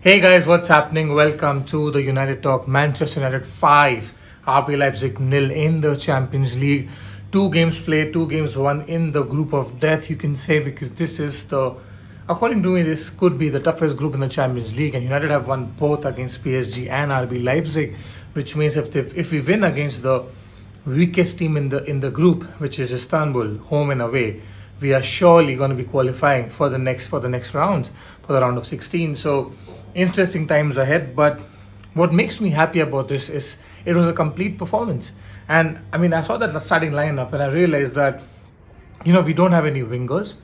Hey guys, what's happening? Welcome to the United Talk. Manchester United 5, RB Leipzig nil in the Champions League. Two games played, two games won in the group of death, you can say, because this is according to me, this could be the toughest group in the Champions League. And United have won both against PSG and RB Leipzig, which means if we win against the weakest team in the group, which is Istanbul, home and away, we are surely going to be qualifying for the next round, for the round of 16. So interesting times ahead. But what makes me happy about this is it was a complete performance. And I mean, I saw that starting lineup and I realized that we don't have any wingers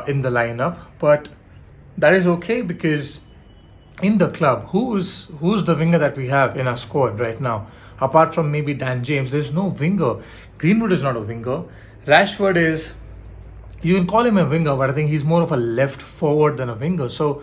in the lineup, but that is okay because in the club, who's the winger that we have in our squad right now? Apart from maybe Dan James, there's no winger. Greenwood is not a winger. Rashford is, you can call him a winger, but I think he's more of a left forward than a winger. So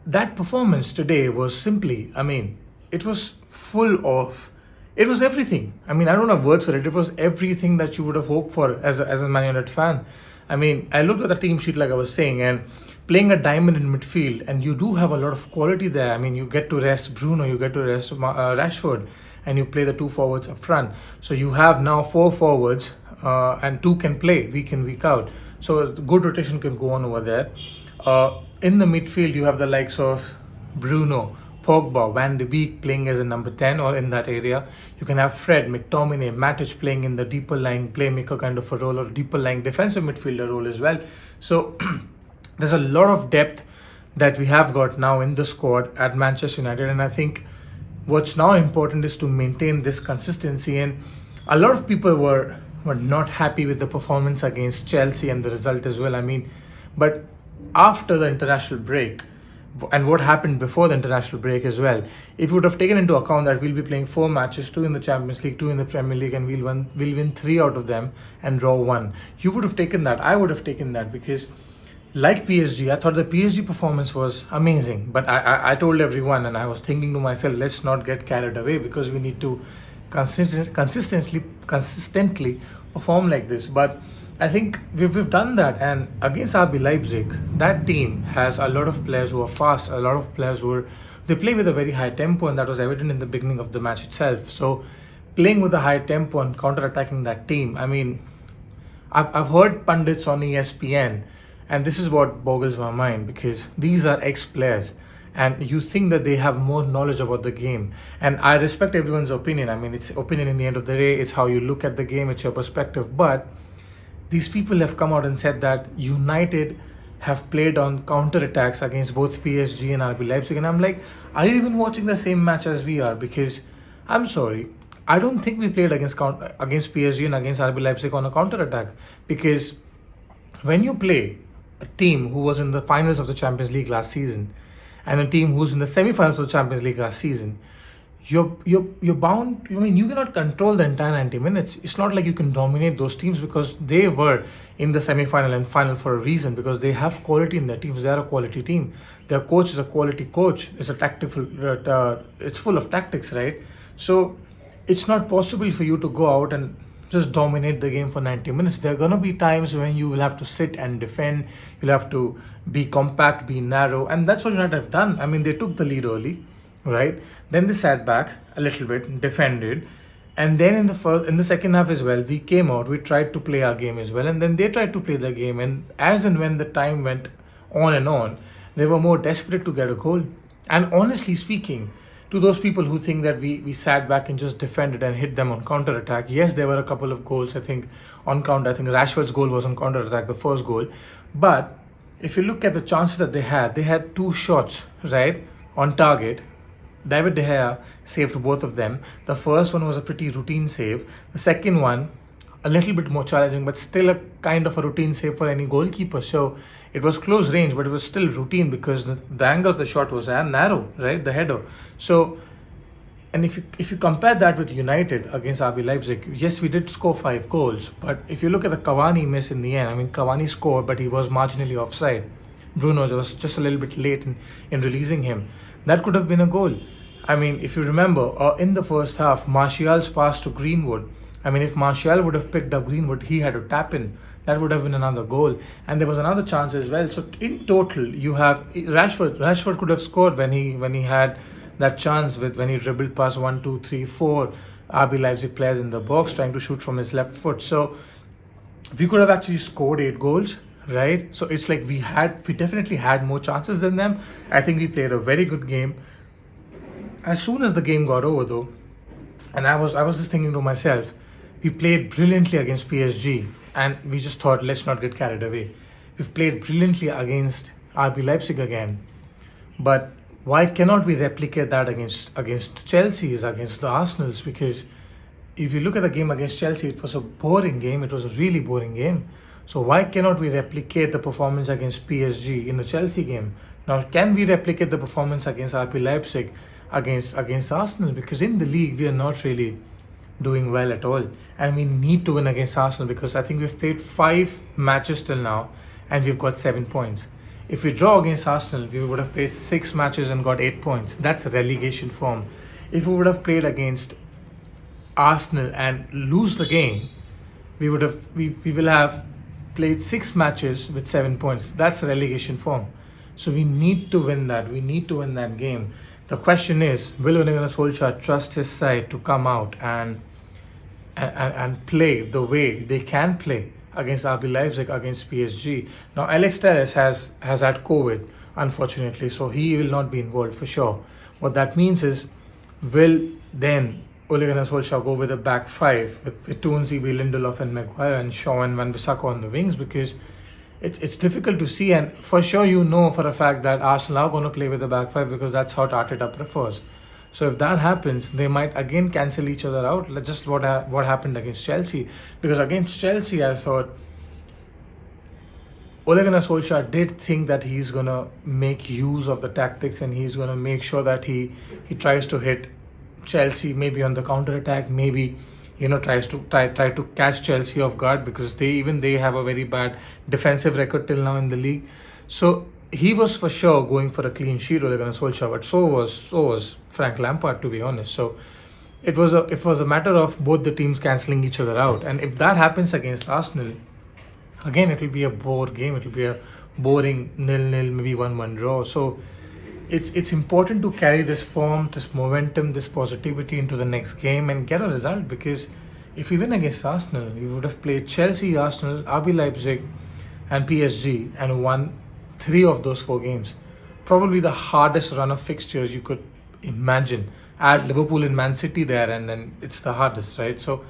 that performance today was simply, I mean, it was full of, it was everything. I mean, I don't have words for it. It was everything that you would have hoped for as a Man United fan. I mean, I looked at the team sheet like I was saying, and playing a diamond in midfield, and you do have a lot of quality there. I mean, you get to rest Bruno, you get to rest Rashford, and you play the two forwards up front. So you have now four forwards, and two can play week in, week out. So good rotation can go on over there. In the midfield, you have the likes of Bruno, Pogba, Van de Beek playing as a number 10 or in that area. You can have Fred, McTominay, Matic playing in the deeper lying playmaker kind of a role or deeper lying defensive midfielder role as well. So there's a lot of depth that we have got now in the squad at Manchester United. And I think what's now important is to maintain this consistency. And a lot of people were not happy with the performance against Chelsea and the result as well. I mean, but after the international break and what happened before the international break as well, if you would have taken into account that we'll be playing four matches, two in the Champions League, two in the Premier League, and we'll win three out of them and draw one, you would have taken that. I would have taken that because, like PSG, I thought the PSG performance was amazing. But I told everyone, and I was thinking to myself, let's not get carried away because we need to consistently perform like this. But I think we've done that, and against RB Leipzig, that team has a lot of players who are fast, a lot of players who are, they play with a very high tempo, and that was evident in the beginning of the match itself. So playing with a high tempo and counter-attacking that team, I mean, I've heard pundits on ESPN, and this is what boggles my mind because these are ex-players, and you think that they have more knowledge about the game. And I respect everyone's opinion. I mean, it's opinion in the end of the day. It's how you look at the game. It's your perspective. But these people have come out and said that United have played on counter attacks against both PSG and RB Leipzig. And I'm like, are you even watching the same match as we are? Because I'm sorry, I don't think we played against PSG and against RB Leipzig on a counter attack. Because when you play a team who was in the finals of the Champions League last season and a team who's in the semi-finals of the Champions League last season, you're bound. I mean, you cannot control the entire 90 minutes. It's not like you can dominate those teams because they were in the semi-final and final for a reason, because they have quality in their teams. They are a quality team. Their coach is a quality coach. It's a tactical. It's full of tactics, right? So it's not possible for you to go out and just dominate the game for 90 minutes. There are going to be times when you will have to sit and defend. You'll have to be compact, be narrow, and that's what United have done. I mean, they took the lead early, right? Then they sat back a little bit, defended, and then in the second half as well, we came out. We tried to play our game as well, and then they tried to play their game. And as and when the time went on and on, they were more desperate to get a goal. And honestly speaking, to those people who think that we sat back and just defended and hit them on counter attack, yes, there were a couple of goals. I think on counter, I think Rashford's goal was on counter attack, the first goal. But if you look at the chances that they had two shots, right, on target. David De Gea saved both of them. The first one was a pretty routine save. The second one, a little bit more challenging, but still a kind of a routine save for any goalkeeper. So it was close range, but it was still routine because the angle of the shot was narrow, right? The header. So, and if you compare that with United against RB Leipzig, yes, we did score 5 goals. But if you look at the Cavani miss in the end, I mean, Cavani scored, but he was marginally offside. Bruno was just a little bit late in releasing him. That could have been a goal. I mean, if you remember, in the first half, Martial's pass to Greenwood I mean, if Martial would have picked up Greenwood, he had to tap in. That would have been another goal, and there was another chance as well. So in total, you have Rashford. Rashford could have scored when he had that chance when he dribbled past one, two, three, four RB Leipzig players in the box trying to shoot from his left foot. So we could have actually scored 8 goals, right? So it's like we definitely had more chances than them. I think we played a very good game. As soon as the game got over, though, and I was just thinking to myself, we played brilliantly against PSG, and we just thought, let's not get carried away. We've played brilliantly against RB Leipzig again, but why cannot we replicate that against Chelsea's, against the Arsenal's? Because if you look at the game against Chelsea, it was a boring game. It was a really boring game. So why cannot we replicate the performance against PSG in the Chelsea game? Now, can we replicate the performance against RB Leipzig, against Arsenal? Because in the league, we are not really doing well at all, and we need to win against Arsenal because I think we've played 5 matches till now, and we've got 7 points. If we draw against Arsenal, we would have played 6 matches and got 8 points. That's relegation form. If we would have played against Arsenal and lose the game, we will have played 6 matches with 7 points. That's relegation form. So we need to win that. We need to win that game. The question is, will Ole Gunnar Solskjaer trust his side to come out and play the way they can play against RB Leipzig, against PSG? Now, Alex Telles has had COVID, unfortunately, so he will not be involved for sure. What that means is, will then Ole Gunnar Solskjaer go with a back five with Toonsby, Lindelof, and Maguire, and Shaw and Wan-Bissaka on the wings? Because it's difficult to see, and for sure you know for a fact that Arsenal are going to play with a back five because that's how Arteta prefers. So if that happens, they might again cancel each other out. Just what happened against Chelsea. Because against Chelsea, I thought Ole Gunnar Solskjaer did think that he's going to make use of the tactics and he's going to make sure that he tries to hit Chelsea maybe on the counter attack, maybe tries to try to catch Chelsea off guard because they have a very bad defensive record till now in the league. So he was for sure going for a clean sheet, Ole Gunnar Solskjaer, but so was Frank Lampard, to be honest. So it was a matter of both the teams cancelling each other out, and if that happens against Arsenal, again it will be a bore game. It will be a boring 0-0, maybe 1-1 draw. So it's important to carry this form, this momentum, this positivity into the next game and get a result, because if we win against Arsenal, we would have played Chelsea, Arsenal, RB Leipzig and PSG and won 3 of those 4 games. Probably the hardest run of fixtures you could imagine. Add Liverpool and Man City there and then it's the hardest, right? So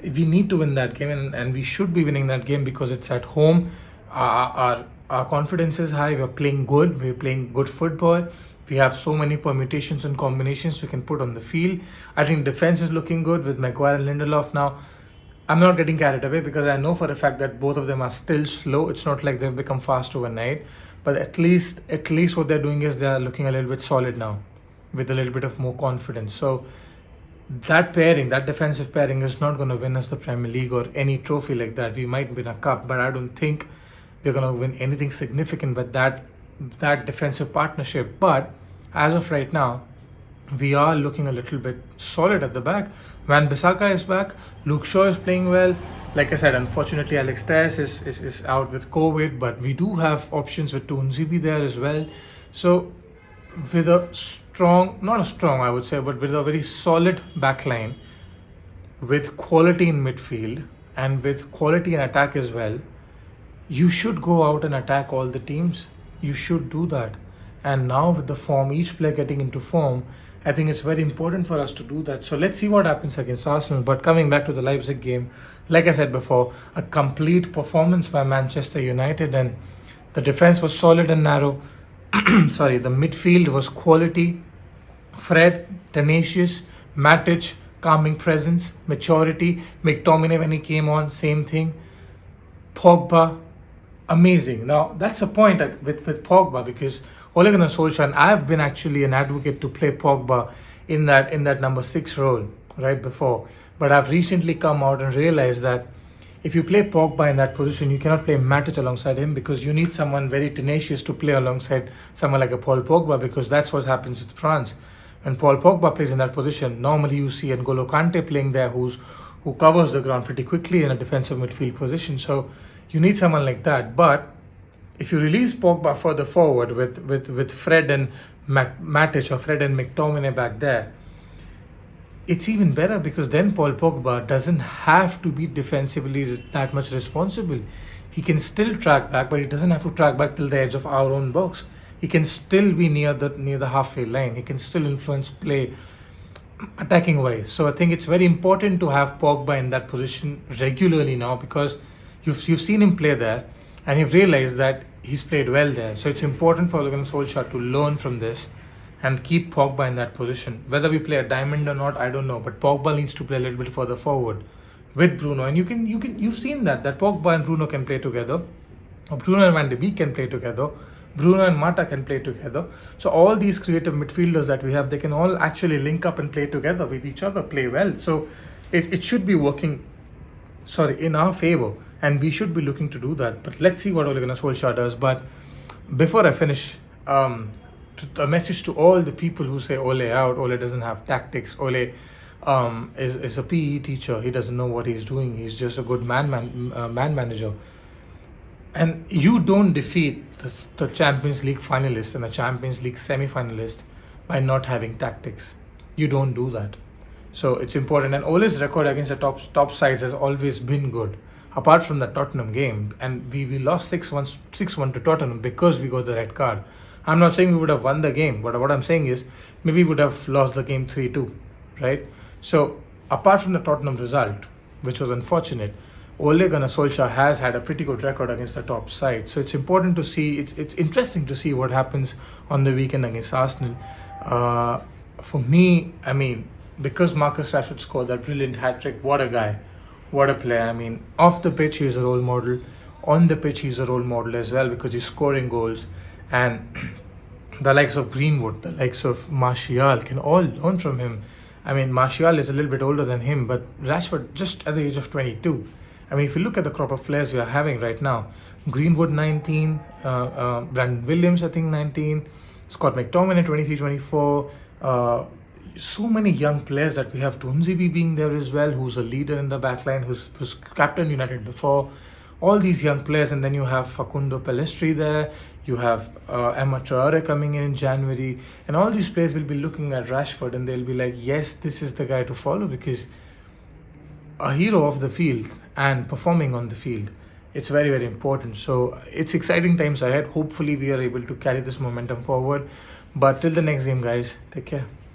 we need to win that game, and we should be winning that game because it's at home. Our confidence is high. We're playing good. We're playing good football. We have so many permutations and combinations we can put on the field. I think defense is looking good with Maguire and Lindelof now. I'm not getting carried away because I know for a fact that both of them are still slow. It's not like they've become fast overnight. But at least what they're doing is they're looking a little bit solid now with a little bit of more confidence. So that defensive pairing is not going to win us the Premier League or any trophy like that. We might win a cup, but I don't think we're going to win anything significant with that defensive partnership. But as of right now, we are looking a little bit solid at the back. Wan-Bissaka is back. Luke Shaw is playing well. Like I said, unfortunately, Alex Telles is out with COVID, but we do have options with Toonsby there as well. So with a I would say, but with a very solid backline, with quality in midfield and with quality in attack as well, you should go out and attack all the teams. You should do that. And now with the form, each player getting into form, I think it's very important for us to do that. So let's see what happens against Arsenal. But coming back to the Leipzig game, like I said before, a complete performance by Manchester United, and the defense was solid and narrow. Sorry, the midfield was quality. Fred, tenacious. Matic, calming presence, maturity. McTominay, when he came on, same thing. Pogba, amazing. Now, that's a point with Pogba, because Ole Gunnar Solskjaer, and I've been actually an advocate to play Pogba in that number 6 role right before. But I've recently come out and realized that if you play Pogba in that position, you cannot play Matic alongside him, because you need someone very tenacious to play alongside someone like a Paul Pogba, because that's what happens with France. When Paul Pogba plays in that position, normally you see N'Golo Kante playing there, who's who covers the ground pretty quickly in a defensive midfield position. So you need someone like that. But if you release Pogba further forward with Fred and Matic or Fred and McTominay back there, it's even better because then Paul Pogba doesn't have to be defensively that much responsible. He can still track back, but he doesn't have to track back till the edge of our own box. He can still be near the halfway line. He can still influence play attacking wise. So I think it's very important to have Pogba in that position regularly now because you've seen him play there and you've realized that he's played well there. So it's important for Ole Gunnar Solskjaer to learn from this and keep Pogba in that position. Whether we play a diamond or not, I don't know. But Pogba needs to play a little bit further forward with Bruno, and you've seen that Pogba and Bruno can play together. Or Bruno and Van de Beek can play together. Bruno and Mata can play together. So all these creative midfielders that we have, they can all actually link up and play together with each other, play well. So it should be working, in our favor, and we should be looking to do that. But let's see what Ole Gunnar Solskjaer does. But before I finish, a message to all the people who say Ole out, Ole doesn't have tactics, Ole is a PE teacher, he doesn't know what he's doing, he's just a good man manager. And you don't defeat the Champions League finalist and the Champions League semi-finalist by not having tactics. You don't do that. So it's important. And Ole's record against the top sides has always been good. Apart from the Tottenham game, and we lost 6-1 to Tottenham because we got the red card. I'm not saying we would have won the game, but what I'm saying is maybe we would have lost the game 3-2, right? So apart from the Tottenham result, which was unfortunate, Ole Gunnar Solskjaer has had a pretty good record against the top side. So it's important to see, it's interesting to see what happens on the weekend against Arsenal. For me, I mean, because Marcus Rashford scored that brilliant hat-trick, what a guy, what a player. I mean, off the pitch, he's a role model. On the pitch, he's a role model as well because he's scoring goals. And the likes of Greenwood, the likes of Martial can all learn from him. I mean, Martial is a little bit older than him, but Rashford just at the age of 22. I mean, if you look at the crop of players we are having right now, Greenwood 19, Brandon Williams I think 19, Scott McTominay 23, 24, so many young players that we have, Tunzibi being there as well, who's a leader in the backline, who's captain United before, all these young players, and then you have Facundo Pellistri there, you have Emma Traore coming in January, and all these players will be looking at Rashford and they'll be like, yes, this is the guy to follow because a hero of the field and performing on the field, it's very, very important. So it's exciting times ahead. Hopefully we are able to carry this momentum forward. But till the next game, guys, take care.